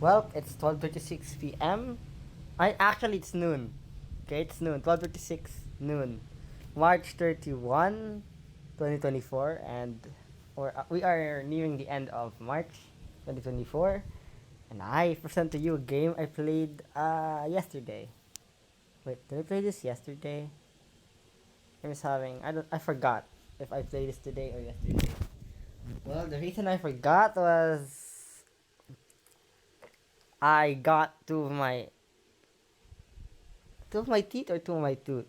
Well, it's 12:36 p.m. Actually it's noon. Okay, it's noon. 12:36 noon. March 31, 2024, and we are nearing the end of March 2024, and I present to you a game I played yesterday. Wait, did I play this yesterday? I was having I forgot if I played this today or yesterday. Well, the reason I forgot was I got two of my teeth or two of my tooth.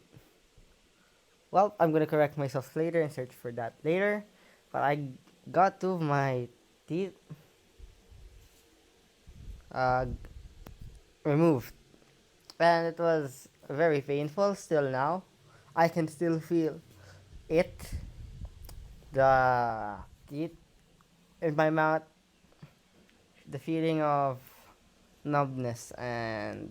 Well, I'm gonna correct myself later and search for that later. But I got two of my teeth uh, removed, and it was very painful. Still now, I can still feel it, the teeth in my mouth, the feeling of numbness and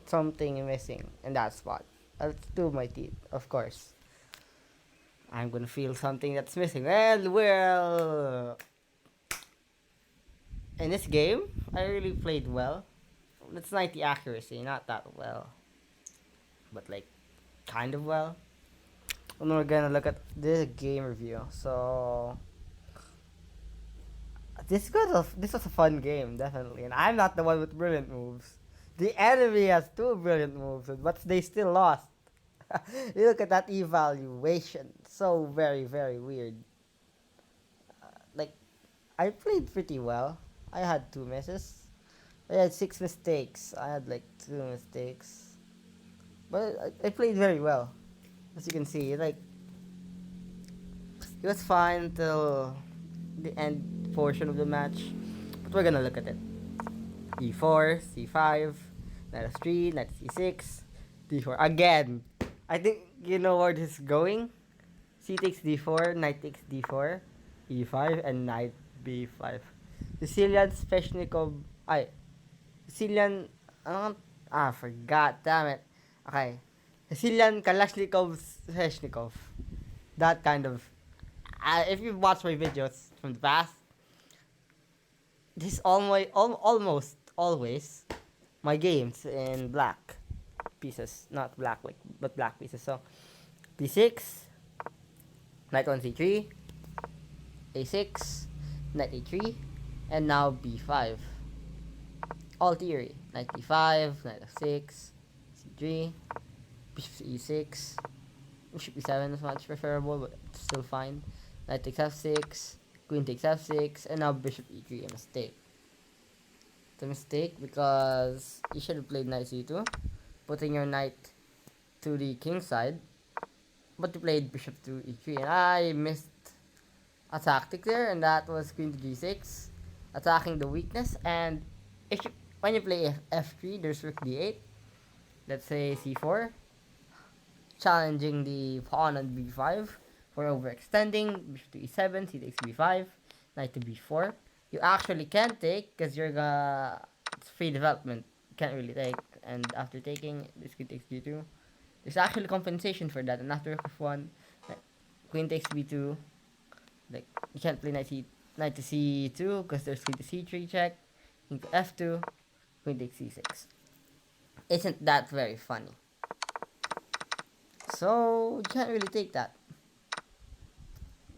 something missing in that spot. It's two of my teeth, of course. I'm gonna feel something that's missing. And well, in this game, I really played well. It's 90 accuracy, not that well, but like kind of well. And we're gonna look at this game review. So this was a fun game, definitely. And I'm not the one with brilliant moves. The enemy has two brilliant moves, but they still lost. You look at that evaluation. So very, very weird. Like, I played pretty well. I had two misses. I had six mistakes. I had like two mistakes. But I played very well. As you can see, like, it was fine until the end portion of the match. But we're gonna look at it. E4, C5, knight f3, knight c6, d4. Again, I think you know where this is going. C takes d4, knight takes d4, e5, and knight b5. Sicilian Sveshnikov. Sicilian. Forgot. Damn it. Okay. Sicilian Kalashnikov Sveshnikov. That kind of. If you've watched my videos from the past, this is almost always my games in black pieces, not black like but black pieces. So d6, knight on c3, a6, knight a3, and now b5. All theory. Knight d5, knight f6, c3, bishop e6, bishop e7 is much preferable, but it's still fine. Knight takes f6, queen takes f6, and now bishop e3. A mistake. It's a mistake because you should have played knight c2, putting your knight to the king side, but you played bishop to e3, and I missed a tactic there, and that was queen to g6, attacking the weakness. And if you, when you play f3, there's rook d8, let's say c4, challenging the pawn on b5 for overextending, bishop to e7, c takes b5, knight to b4. You actually can't take because it's free development. You can't really take, and after taking, this queen takes g2. There's actually compensation for that, and after f1, queen takes b2. Like, you can't play knight to c2 because there's queen to c3 check, queen to f2, queen takes c6. Isn't that very funny? So you can't really take that.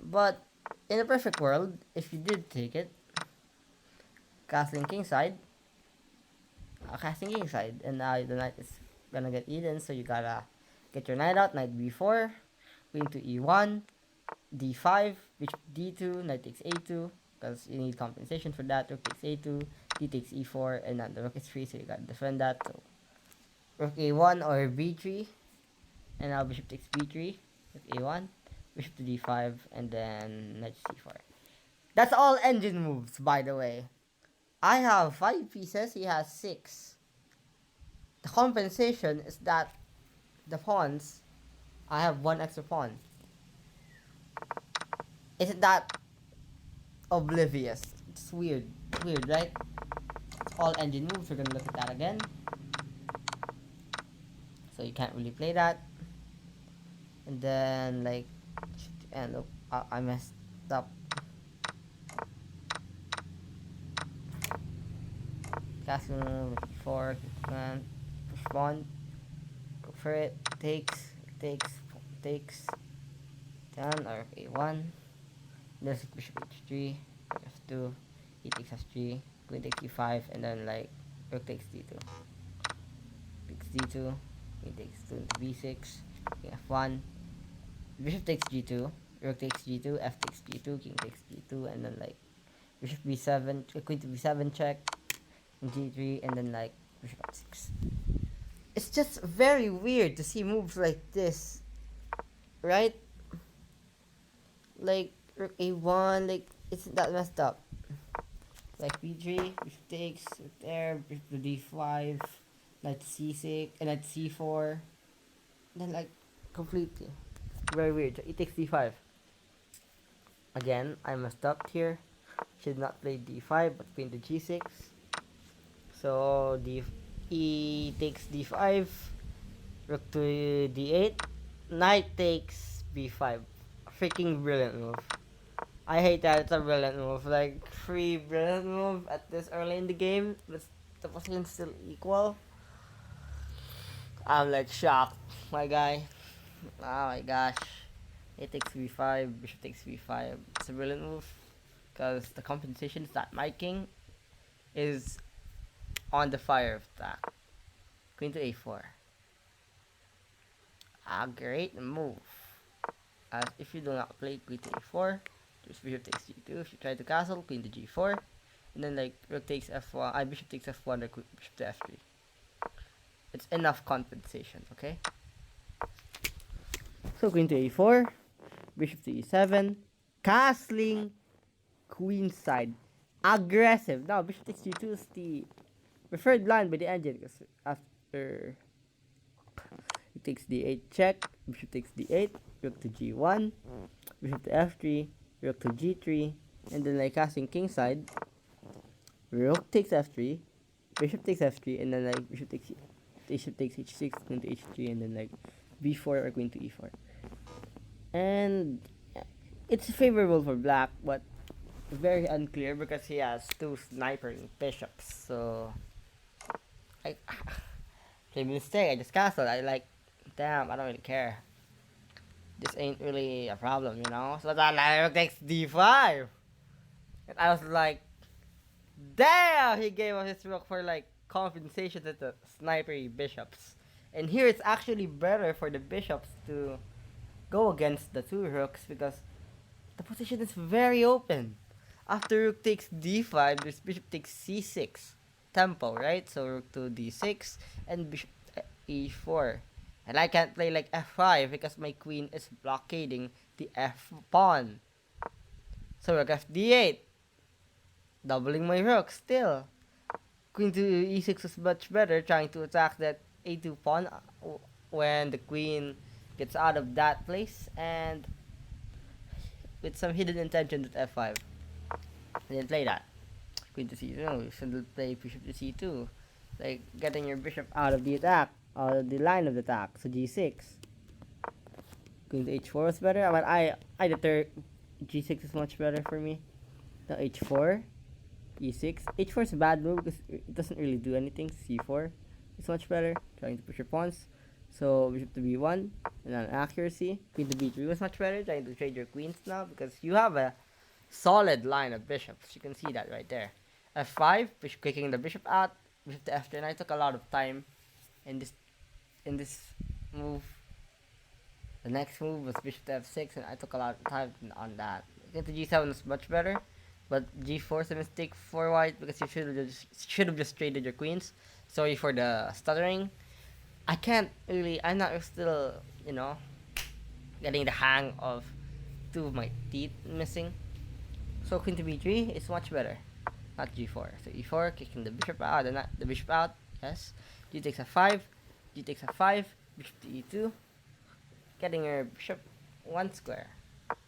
But in a perfect world, if you did take it, castling kingside, and now the knight is gonna get eaten, so you gotta get your knight out, knight b4, queen to e1, d5, bishop d2, knight takes a2, because you need compensation for that, rook takes a2, d takes e4, and then the rook is free, so you gotta defend that, so rook a1 or b3, and now bishop takes b3, rook a1, bishop to d5, and then knight c4. That's all engine moves, by the way. I have 5 pieces, he has 6. The compensation is that the pawns, I have 1 extra pawn. Isn't that oblivious? It's weird. Weird, right? It's all engine moves. We're gonna look at that again. So you can't really play that. And then, like, and look, I messed up. Castle move, e4, command, push pawn, go for it, takes, down, or a1, there's bishop h3, f2, e takes f3, queen takes e5, and then like, rook takes d2, takes d2, queen takes 2 into b6, king f1, bishop takes g2, rook takes g2, f takes g2, king takes g2, and then like, bishop b7, queen to b7 check, g3, and then like, bishop f6. It's just very weird to see moves like this, right? Like rook a1, like it's that messed up. Like b3, bishop takes, rook there, bishop to d5, knight to c6, and knight to c4. Then like completely very weird. It takes d5. Again, I messed up here. Should not play d5, but queen to g6. So d e takes d5, rook to d8, knight takes b5. Freaking brilliant move. I hate that it's a brilliant move. Like, free brilliant move at this early in the game, but the position's still equal. I'm like shocked, my guy. Oh my gosh. It takes b5, bishop takes b5. It's a brilliant move. Because the compensation is that my king is on the fire attack. Queen to a4. A great move. As if you do not play queen to a4, just bishop takes g2. If you try to castle, queen to g4. And then like rook takes f1, bishop takes f1 or bishop to f3. It's enough compensation, okay? So queen to a4, bishop to e7, castling, queen side, aggressive. Now bishop takes g2 is the preferred line by the engine because after it takes d8 check, bishop takes d8, rook to g1, bishop to f3, rook to g3, and then like casting king side, rook takes f3, bishop takes f3, and then like bishop takes h6, queen to h3, and then like b4 or queen to e4. And it's favorable for black, but very unclear because he has two snipering bishops. So I made a mistake. I just castled. I like, damn, I don't really care. This ain't really a problem, you know. So that rook takes d5, and I was like, damn, he gave us his rook for like compensation to the snipery bishops. And here it's actually better for the bishops to go against the two rooks because the position is very open. After rook takes d5, this bishop takes c6. Tempo, right? So rook to d6 and bishop e4. And I can't play like f5 because my queen is blockading the f pawn. So rook f d8. Doubling my rook still. Queen to e6 is much better, trying to attack that a2 pawn when the queen gets out of that place, and with some hidden intention at f5. I didn't play that. Queen to c2, no, you should play bishop to c2. Like, getting your bishop out of the attack, out of the line of the attack. So g6. Queen to h4 is better. But I deter g6 is much better for me. Now h4, e6. h4 is a bad move because it doesn't really do anything. c4 is much better. Trying to push your pawns. So bishop to b1, and then accuracy. Queen to b3 was much better. Trying to trade your queens now because you have a solid line of bishops. You can see that right there. f5, bishop kicking the bishop out. Bishop to f3, and I took a lot of time in this move. The next move was bishop to f6, and I took a lot of time on that. Into g7 was much better, but g4 is a mistake for white because you should have just traded your queens. Sorry for the stuttering. I can't really. I'm not still, getting the hang of two of my teeth missing. So queen to b3 is much better, not g4. So e4, kicking the bishop out, and not the bishop out. Yes. G takes f5, g takes f5, bishop to e2, getting your bishop one square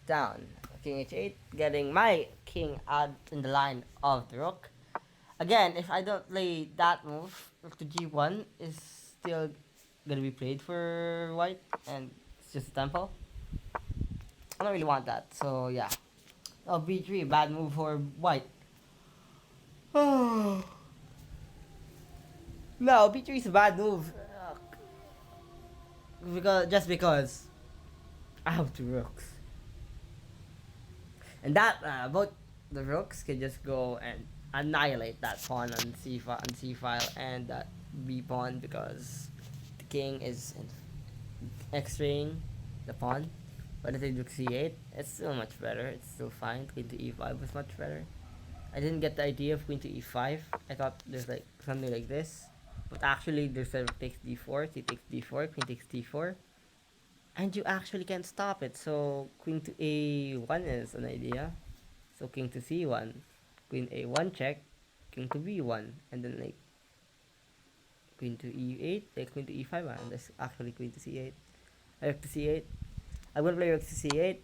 down. King h8, getting my king out in the line of the rook. Again, if I don't play that move, rook to g1 is still gonna be played for white, and it's just a tempo. I don't really want that, so yeah. Oh, b3, bad move for white. No, b3 is a bad move. Because I have two rooks. And that both the rooks can just go and annihilate that pawn on C file and that B pawn because the king is X-raying the pawn. But if they do C8, it's still much better. It's still fine. Queen to E5 was much better. I didn't get the idea of queen to E5. I thought there's like something like this. But actually there's a takes D4, C takes D4, queen takes D4. And you actually can't stop it. So queen to A1 is an idea. So king to C1, queen A1 check, king to B1, and then like queen to E8, like queen to E5, and that's actually queen to C8. Rook to C8. I'm gonna play rook to C8.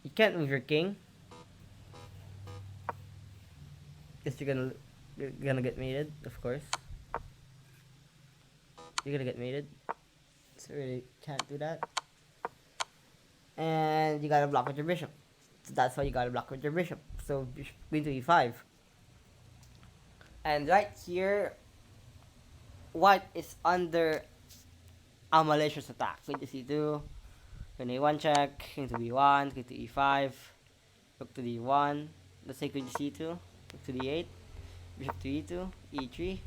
You can't move your king, because you're gonna get mated, of course. You're gonna get mated, so really can't do that. And you gotta block with your bishop. So that's why you gotta block with your bishop. So queen to E5. And right here, white is under a malicious attack. Queen to C2, queen A1 check, king to B1, queen to E5, rook to D1, let's say queen to C2, rook to D8, bishop to E2, E3,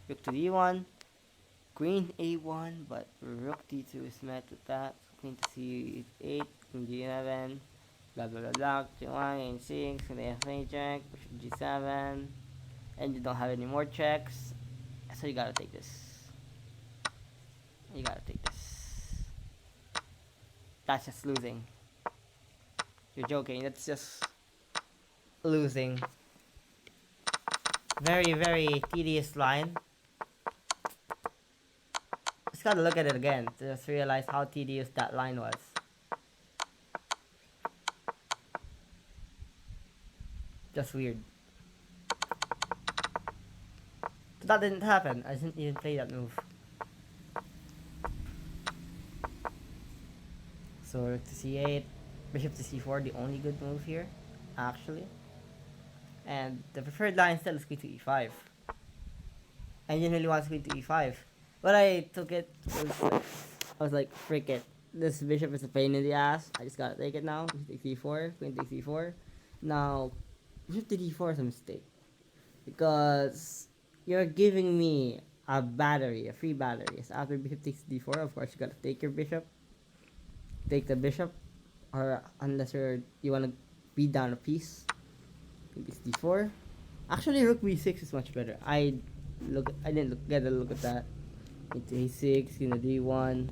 rook to D1, queen A1, but rook D2 is met with that, queen to C8, queen G11, blah blah blah blah, G1, G6, queen F8 check, bishop G7, and you don't have any more checks, so you gotta take this. You gotta take this. That's just losing. You're joking. That's just losing. Very, very tedious line. Just gotta look at it again to just realize how tedious that line was. Just weird. So that didn't happen. I didn't even play that move. So rook to C8, bishop to C4, the only good move here, actually. And the preferred line still is queen to E5. And you really want queen to E5. But I took it, I was like, frick it. This bishop is a pain in the ass. I just gotta take it now. Queen takes E4, queen takes E4. Now, bishop to D4 is a mistake. Because you're giving me a battery, a free battery. So after bishop takes D4, of course you gotta take your bishop. Take the bishop, or unless you want to beat down a piece. It's D4. Actually, rook B6 is much better. I didn't get a look at that. Into A6, into D1,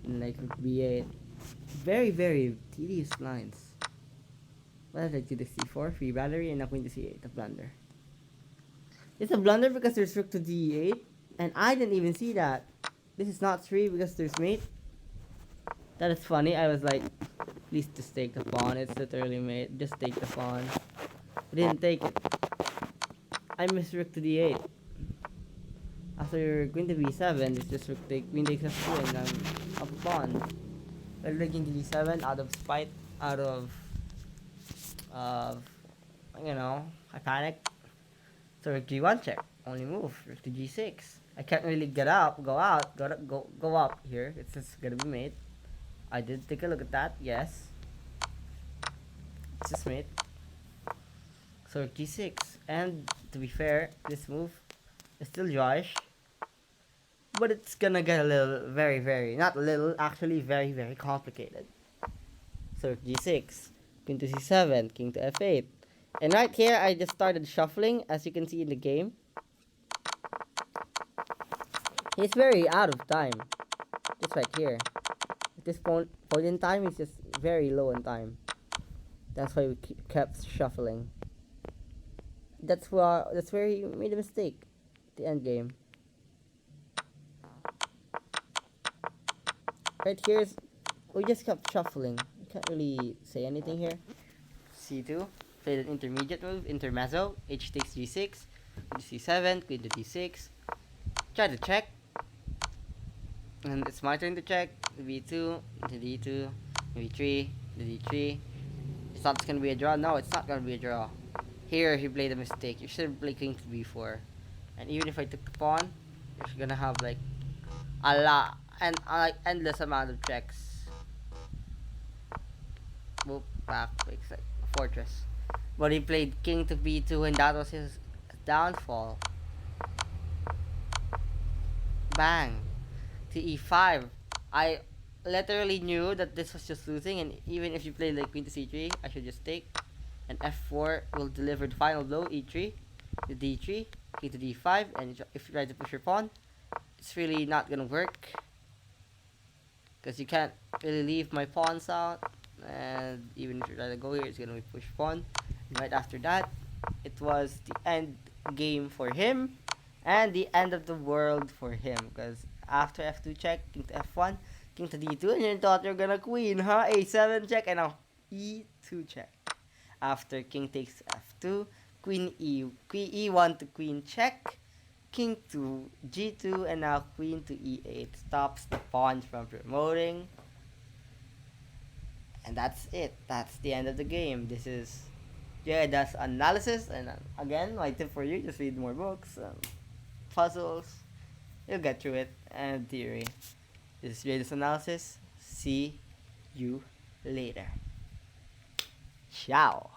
and like rook B8. Very, very tedious lines. But I like to the C4, free battery, and now queen to C8, a blunder. It's a blunder because there's rook to D8, and I didn't even see that. This is not free because there's mate. That is funny. I was like, please just take the pawn. It's literally made. Just take the pawn. I didn't take it. I missed rook to D8. After queen to B7, it's just rook take queen takes F2 and I'm up a pawn. But queen to D7 out of spite, out of I panicked. So rook G1 check. Only move. Rook to G6. I can't really go up here. It's just gonna be mate. I did take a look at that, yes. It's just mate. So G6. And to be fair, this move is still Josh. But it's gonna get a little, very, very, not a little, actually very, very complicated. So G6, King to C7, King to F8. And right here, I just started shuffling, as you can see in the game. He's very out of time. Just right here. At this point in time, he's just very low in time. That's why we kept shuffling. That's where he made a mistake. The end game. Right here, we just kept shuffling. I can't really say anything here. C2, played an intermediate move, intermezzo. H takes G6, C7, queen to D6. Try to check. And it's my turn to check. B2, to D2, B3, to D3. It's not gonna be a draw. No, it's not gonna be a draw. Here, he played a mistake. You should play king to B4. And even if I took the pawn, you're gonna have like a lot and like endless amount of checks. Move back, makes like a fortress. But he played king to b2, and that was his downfall. Bang, to e5. I literally knew that this was just losing, and even if you play like queen to c3, I should just take. And f4 will deliver the final blow, e3, to d3, king to d5, and if you try to push your pawn, it's really not gonna work because you can't really leave my pawns out, and even if you try to go here, it's gonna be push pawn. And right after that, it was the end game for him and the end of the world for him because after f2 check, king to f1, king to d2, and you thought you're gonna queen, huh? a7 check, and now e2 check. After king takes f2, queen e1 to queen check, king to g2, and now queen to e8 stops the pawns from promoting. And that's it. That's the end of the game. This is that's analysis. And again, my tip for you: just read more books, puzzles. You'll get through it. And theory. This is Jade's analysis. See you later. Ciao.